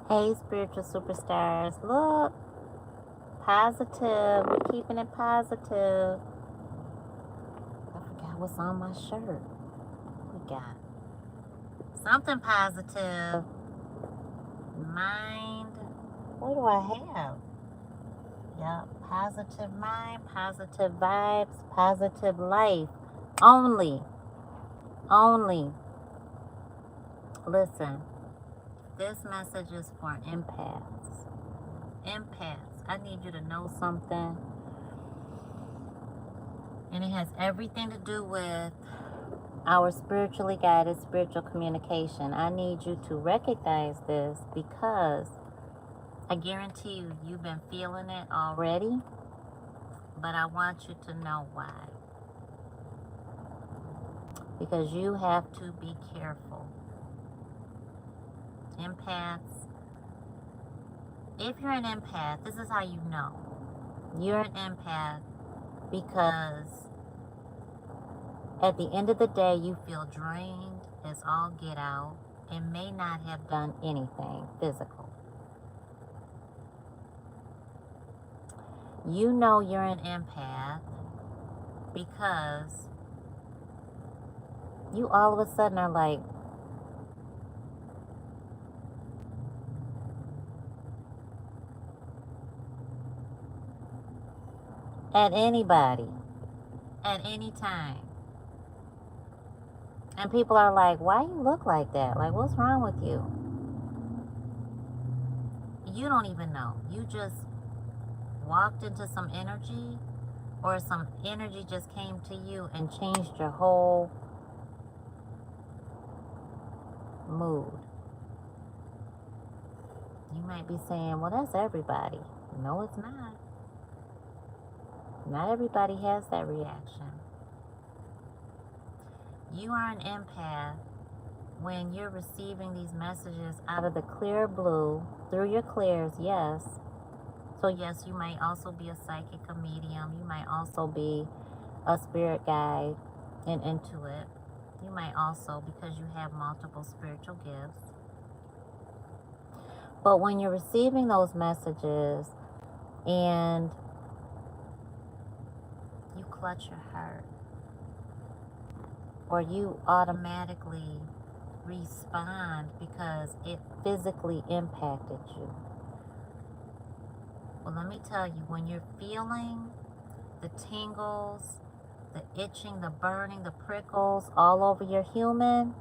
Hey, spiritual superstars. Look, positive. We're keeping it positive. I forgot what's on my shirt. We got something positive. Mind. What do I have? Yep. Positive mind, positive vibes, positive life. Only. Only. Listen, this message is for empaths. Empaths. I need you to know something. And it has everything to do with our spiritually guided spiritual communication. I need you to recognize this because I guarantee you've been feeling it already, but I want you to know why. Because you have to be careful. Empaths, if you're an empath, this is how you know. You're an empath because at the end of the day, you feel drained as all get out and may not have done anything physical. You know you're an empath because you all of a sudden are like, at anybody, at any time. And people are like, why you look like that? Like, what's wrong with you? You don't even know. You just walked into some energy, or some energy just came to you and changed your whole mood. You might be saying, well, that's everybody. No, it's not. Not everybody has that reaction. You are an empath when you're receiving these messages out of the clear blue, through your clears, yes. So yes, you might also be a psychic, a medium. You might also be a spirit guide and intuit. You might also, because you have multiple spiritual gifts. But when you're receiving those messages and you clutch your heart, or you automatically respond because it physically impacted you. Well, let me tell you, when you're feeling the tingles, the itching, the burning, the prickles all over your human,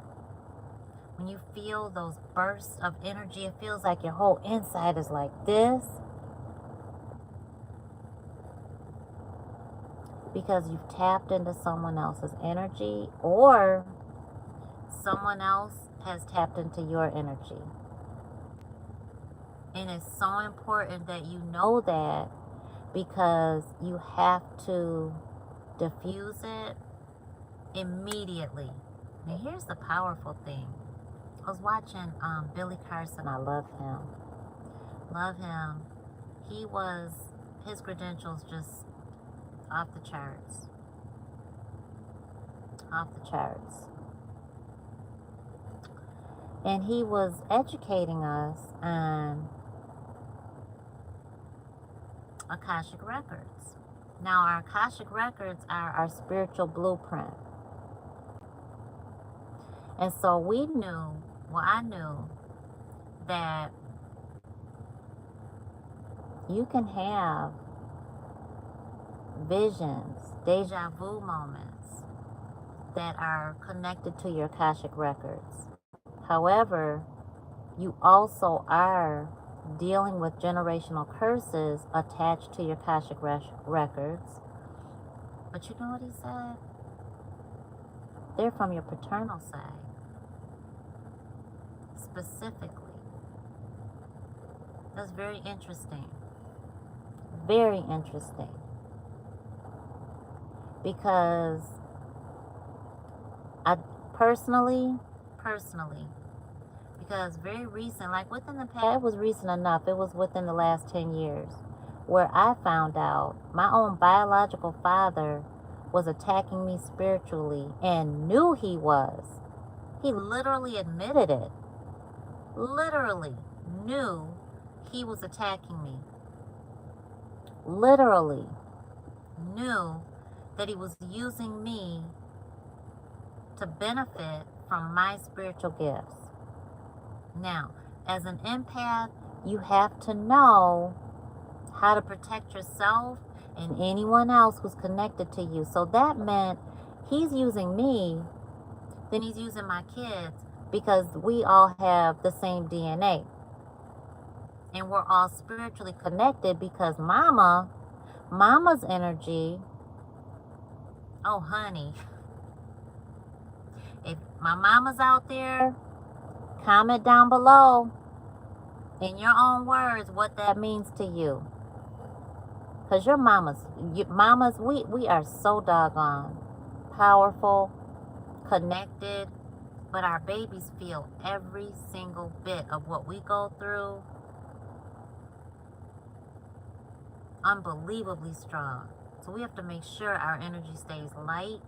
when you feel those bursts of energy, it feels like your whole inside is like this. Because you've tapped into someone else's energy, or someone else has tapped into your energy. And it's so important that you know that, because you have to diffuse it immediately. Now here's the powerful thing. I was watching Billy Carson. I love him. Love him. His credentials just off the charts. Off the charts. And he was educating us on Akashic Records. Now, our Akashic Records are our spiritual blueprint. And so I knew that you can have visions, deja vu moments that are connected to your Akashic Records. However, you also are dealing with generational curses attached to your Akashic Records. But you know what he said? They're from your paternal side. Specifically. That's very interesting. Very interesting. Because I personally, because very recent, like within the past, it was recent enough, it was within the last 10 years, where I found out my own biological father was attacking me spiritually and knew he was. He literally admitted it. Literally. knew he was attacking me. Literally knew that he was using me to benefit from my spiritual gifts. Now, as an empath, you have to know how to protect yourself and anyone else who's connected to you. So that meant he's using me, then he's using my kids, because we all have the same DNA. And we're all spiritually connected because mama's energy, oh honey, if my mama's out there, comment down below in your own words what that means to you. Because your mamas, we are so doggone powerful, connected, but our babies feel every single bit of what we go through. Unbelievably strong. So we have to make sure our energy stays light,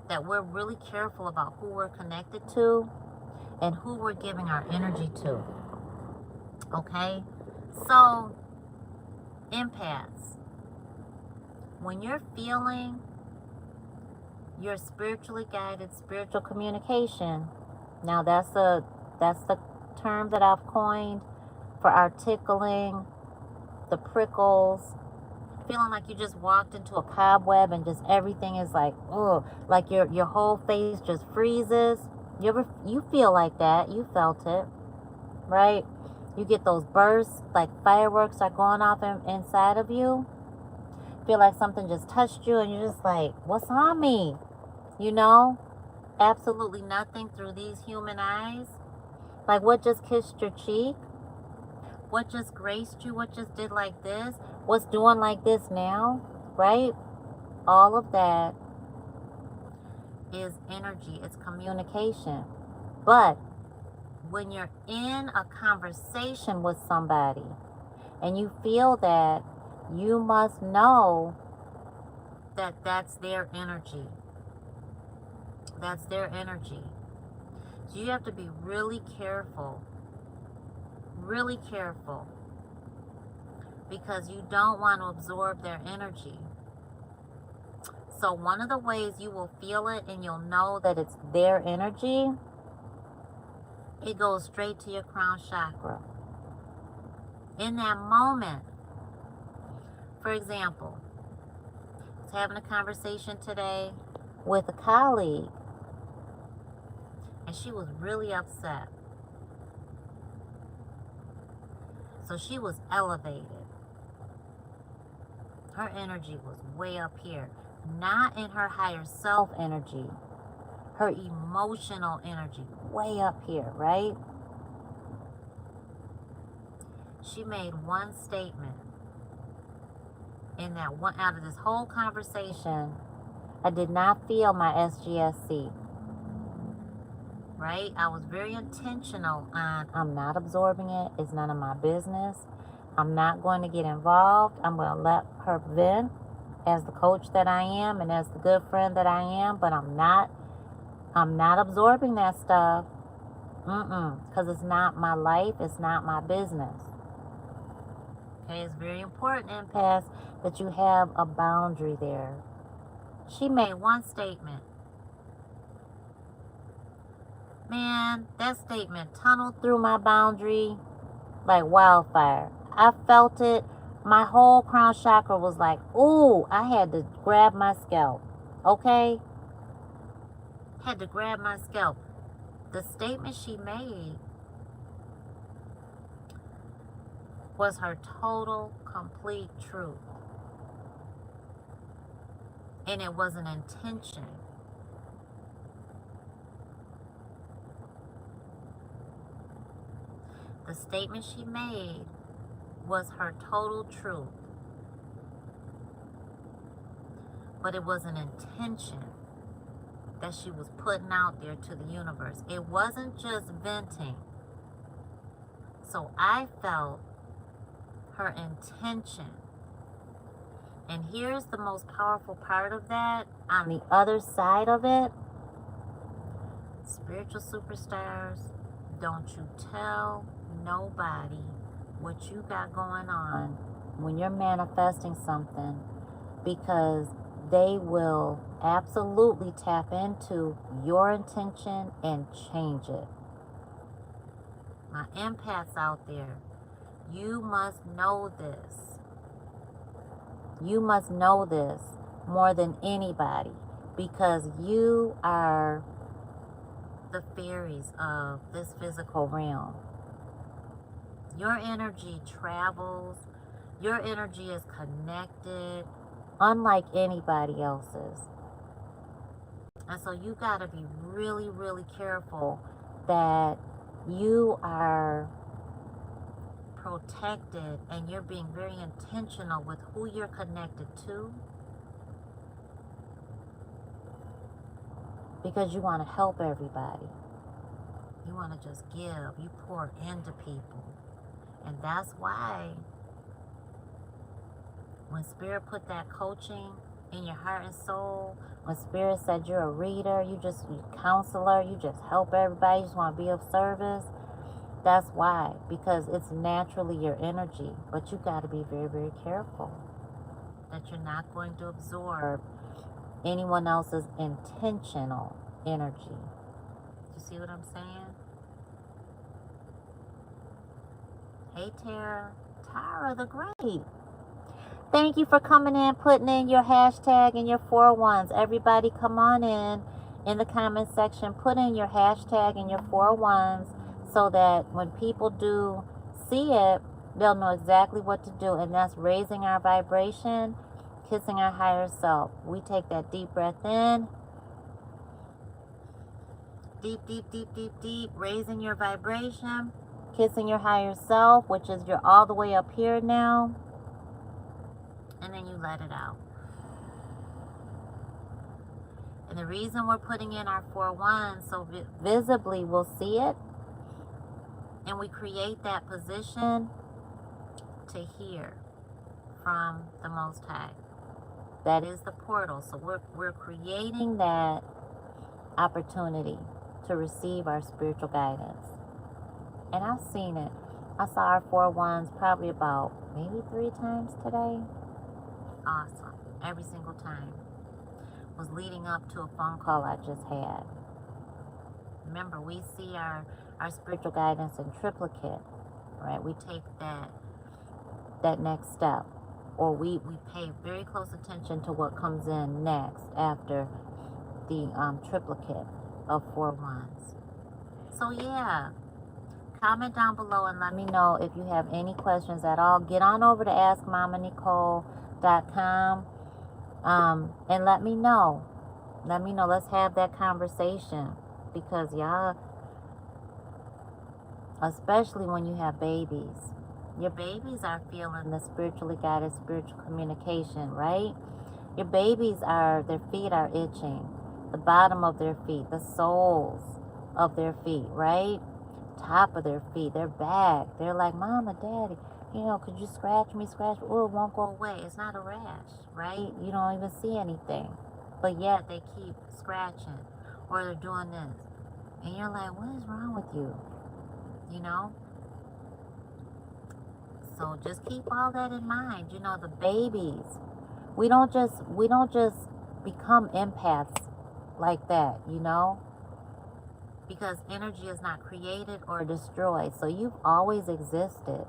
that we're really careful about who we're connected to and who we're giving our energy to. Okay? So, empaths, when you're feeling your spiritually guided spiritual communication, now that's the term that I've coined for our tickling, the prickles, feeling like you just walked into a cobweb and just everything is like, oh, like your whole face just freezes. You feel like that? You felt it, right? You get those bursts, like fireworks are going off inside of you. Feel like something just touched you and you're just like, what's on me? You know, absolutely nothing through these human eyes. Like, what just kissed your cheek? What just graced you? What just did like this? What's doing like this now? Right? All of that is energy. It's communication. But when you're in a conversation with somebody and you feel that, you must know that that's their energy. That's their energy. So you have to be really careful. Really careful. Because you don't want to absorb their energy. So one of the ways you will feel it and you'll know that it's their energy, it goes straight to your crown chakra. In that moment, for example, I was having a conversation today with a colleague, and she was really upset. So she was elevated. Her energy was way up here. Not in her higher self energy. Her emotional energy, way up here, right? She made one statement. In that one, out of this whole conversation, I did not feel my SGSC. Right? I was very intentional on, I'm not absorbing it. It's none of my business. I'm not going to get involved. I'm going to let her vent as the coach that I am and as the good friend that I am, but I'm not absorbing that stuff. Because it's not my life. It's not my business. Okay, it's very important, empaths, that you have a boundary there. She made one statement. Man, that statement tunneled through my boundary like wildfire. I felt it. My whole crown chakra was like, ooh, I had to grab my scalp. Okay? Had to grab my scalp. The statement she made was her total, complete truth. And it was an intention. The statement she made was her total truth. But it was an intention that she was putting out there to the universe. It wasn't just venting. So I felt her intention. And here's the most powerful part of that. On the other side of it, spiritual superstars, don't you tell nobody what you got going on when you're manifesting something, because they will absolutely tap into your intention and change it. My empaths out there, you must know this. You must know this more than anybody, because you are the fairies of this physical realm. Your energy travels. Your energy is connected, unlike anybody else's. And so you got to be really, really careful that you are protected and you're being very intentional with who you're connected to, because you want to help everybody. You want to just give. You pour into people. And that's why when Spirit put that coaching in your heart and soul, when Spirit said you're a reader, you're a counselor, you just help everybody, you just want to be of service, that's why. Because it's naturally your energy. But you got to be very, very careful that you're not going to absorb anyone else's intentional energy. You see what I'm saying? Hey, Tara the Great. Thank you for coming in, putting in your hashtag and your 401s. Everybody come on in the comment section. Put in your hashtag and your 401s so that when people do see it, they'll know exactly what to do. And that's raising our vibration, kissing our higher self. We take that deep breath in. Deep, deep, deep, deep, deep. Raising your vibration. Kissing your higher self, which is you're all the way up here now. And then you let it out. And the reason we're putting in our 4-1 so visibly we'll see it, and we create that position to hear from the Most High. That is the portal. So we're creating that opportunity to receive our spiritual guidance. And I've seen it. I saw our 4-1s probably about maybe 3 times today. Awesome. Every single time. Was leading up to a phone call I just had. Remember, we see our spiritual guidance in triplicate, right? We take that next step, or we pay very close attention to what comes in next after the triplicate of 4-1s. So yeah, comment down below and let me know if you have any questions at all. Get on over to AskMamaNecole.com and let me know. Let me know. Let's have that conversation, because y'all, especially when you have babies, your babies are feeling the spiritually guided spiritual communication, right? Your babies their feet are itching, the bottom of their feet, the soles of their feet, right? Top of their feet, their back. They're like, Mama, Daddy, could you scratch me? Oh, it won't go away. It's not a rash, right? You don't even see anything. But yet they keep scratching, or they're doing this. And you're like, what is wrong with you? So just keep all that in mind. The babies, we don't just become empaths like that, because energy is not created or destroyed. So you've always existed.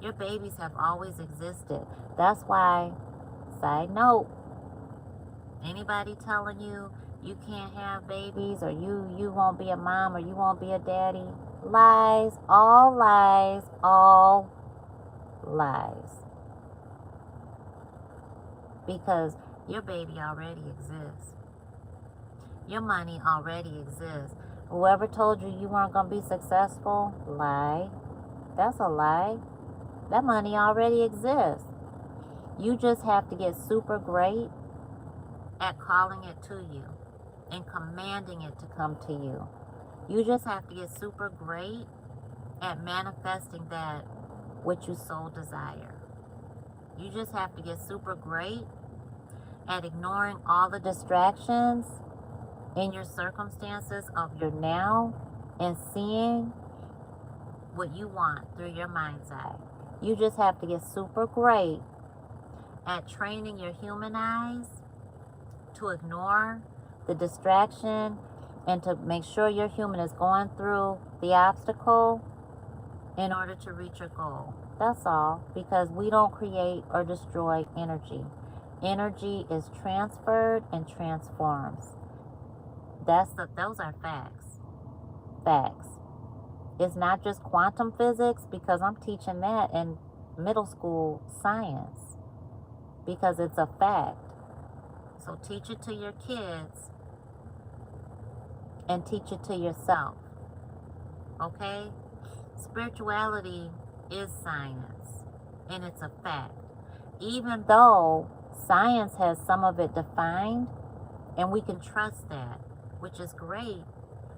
Your babies have always existed. That's why, side note, anybody telling you you can't have babies, or you won't be a mom, or you won't be a daddy, lies, all lies, all lies. Because your baby already exists. Your money already exists. Whoever told you you weren't going to be successful, lie. That's a lie. That money already exists. You just have to get super great at calling it to you and commanding it to come to you. You just have to get super great at manifesting that which you so desire. You just have to get super great at ignoring all the distractions in your circumstances of your now and seeing what you want through your mind's eye. You just have to get super great at training your human eyes to ignore the distraction and to make sure your human is going through the obstacle in order to reach your goal. That's all, because we don't create or destroy energy. Energy is transferred and transforms. Those are facts. Facts. It's not just quantum physics, because I'm teaching that in middle school science, because it's a fact. So teach it to your kids and teach it to yourself. Okay? Spirituality is science, and it's a fact. Even though science has some of it defined, and we can trust that, which is great,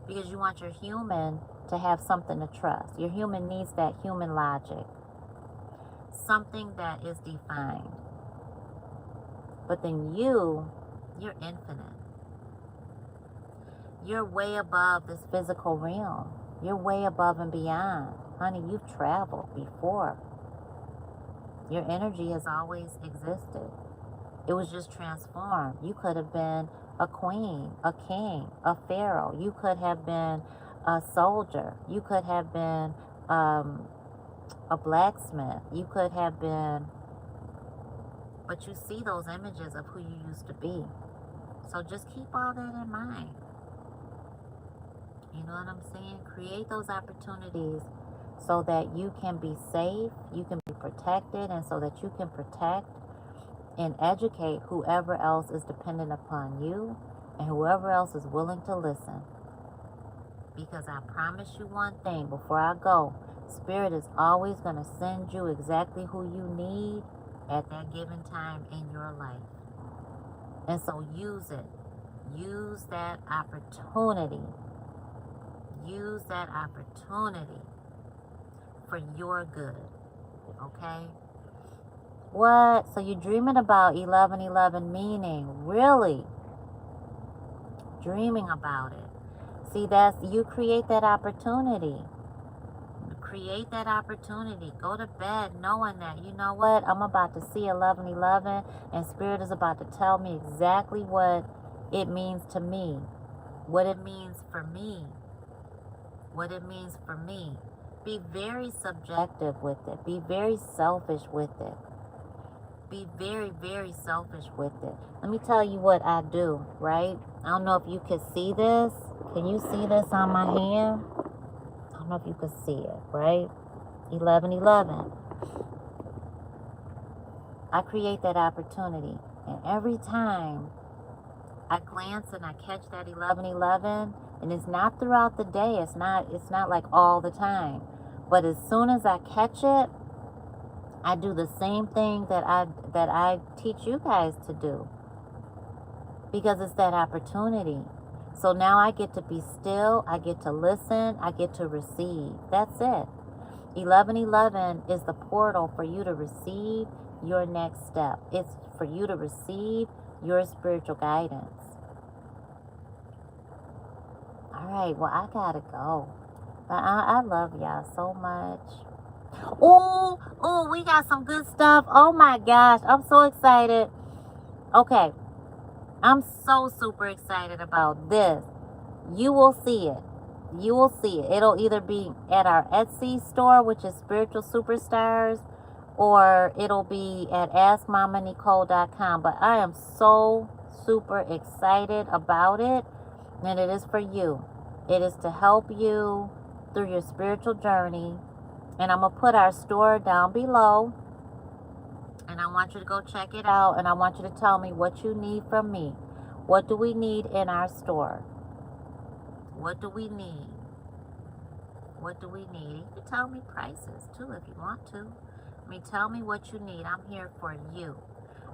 because you want your human to have something to trust. Your human needs that human logic, something that is defined. But then you're infinite. You're way above this physical realm. You're way above and beyond. Honey, you've traveled before. Your energy has always existed. It was just transformed. You could have been a queen, a king, a pharaoh. You could have been a soldier. You could have been a blacksmith. You could have been... But you see those images of who you used to be. So just keep all that in mind. You know what I'm saying? Create those opportunities so that you can be safe, you can be protected, and so that you can protect and educate whoever else is dependent upon you and whoever else is willing to listen. Because I promise you one thing before I go, Spirit is always going to send you exactly who you need at that given time in your life. And so use it. Use that opportunity. Use that opportunity for your good. Okay? What? So you're dreaming about 1111 meaning? Really? Dreaming about it. See, you create that opportunity. Create that opportunity. Go to bed knowing that, you know what, I'm about to see 1111, and Spirit is about to tell me exactly what it means to me. What it means for me. What it means for me. Be very subjective with it. Be very selfish with it. Be very, very selfish with it. Let me tell you what I do, right? I don't know if you can see this. Can you see this on my hand? I don't know if you can see it, right? 1111. I create that opportunity. And every time I glance and I catch that 1111, and it's not throughout the day. It's not like all the time. But as soon as I catch it, I do the same thing that I teach you guys to do. Because it's that opportunity. So now I get to be still, I get to listen, I get to receive. That's it. 1111 is the portal for you to receive your next step. It's for you to receive your spiritual guidance. All right, well, I gotta go. But I love y'all so much. Oh, we got some good stuff. Oh my gosh, I'm so excited. Okay, I'm so super excited about this. You will see it. You will see it. It'll either be at our Etsy store, which is Spiritual Superstars, or it'll be at AskMamaNecole.com. But I am so super excited about it, and it is for you. It is to help you through your spiritual journey. And I'm going to put our store down below. And I want you to go check it out. And I want you to tell me what you need from me. What do we need in our store? What do we need? What do we need? You can tell me prices too if you want to. I mean, tell me what you need. I'm here for you.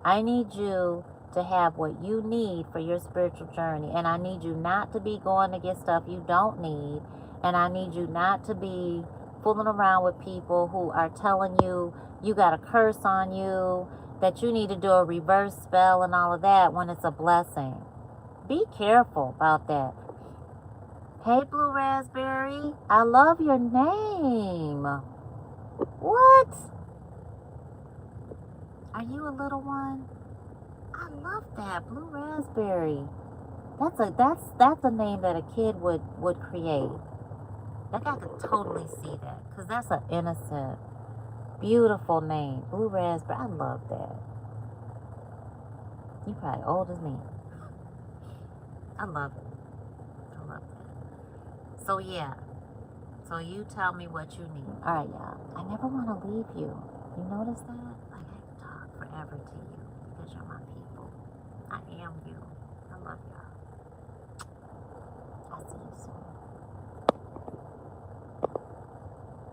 I need you to have what you need for your spiritual journey. And I need you not to be going to get stuff you don't need. And I need you not to be fooling around with people who are telling you you got a curse on you, that you need to do a reverse spell and all of that when it's a blessing. Be careful about that. Hey, Blue Raspberry. I love your name. What? Are you a little one? I love that, Blue Raspberry. That's a name that a kid would create. Like I could totally see that, because that's an innocent, beautiful name. Blue Raspberry. I love that. You probably old as me. I love it. I love that. So yeah. So you tell me what you need. Alright, y'all. I never want to leave you. You notice that? Like I can talk forever to you because you're my people. I am you. I love y'all. I'll see you soon.